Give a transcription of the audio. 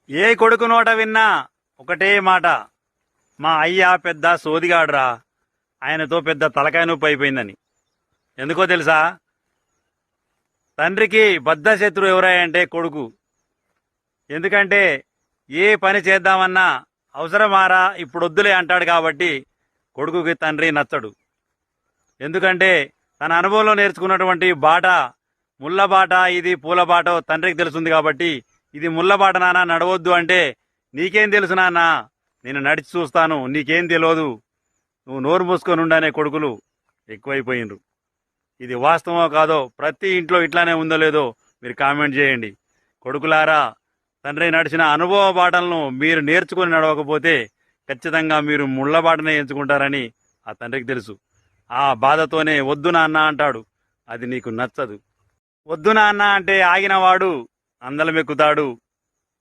ఏ కొడుకు నోట విన్నా ఒకటే మాట, మా అయ్య పెద్ద సోదిగాడురా, ఆయనతో పెద్ద తలకాయ నొప్పి అయిపోయిందని. ఎందుకో తెలుసా? తండ్రికి బద్ధ శత్రువు ఎవరాయంటే కొడుకు. ఎందుకంటే ఏ పని చేద్దామన్నా అవసరమారా ఇప్పుడొద్దులే అంటాడు కాబట్టి కొడుకుకి తండ్రి నచ్చడు. ఎందుకంటే తన అనుభవంలో నేర్చుకున్నటువంటి బాట ముళ్ళ బాట, ఇది పూల బాట తండ్రికి తెలుస్తుంది కాబట్టి, ఇది ముళ్ళ బాట నాన్న నడవద్దు అంటే, నీకేం తెలుసు నాన్న, నేను నడిచి చూస్తాను, నీకేం తెలియదు, నువ్వు నోరు మూసుకొని ఉండనే కొడుకులు ఎక్కువైపోయినరు. ఇది వాస్తవమో కాదో, ప్రతి ఇంట్లో ఇట్లానే ఉందో లేదో మీరు కామెంట్ చేయండి. కొడుకులారా, తండ్రి నడిచిన అనుభవ బాటలను మీరు నేర్చుకుని నడవకపోతే ఖచ్చితంగా మీరు ముళ్ళ బాటనే ఎంచుకుంటారని ఆ తండ్రికి తెలుసు. ఆ బాధతోనే వద్దు నాన్న అంటాడు. అది నీకు నచ్చదు. వద్దు నాన్న అంటే ఆగినవాడు అందలమెక్కుతాడు,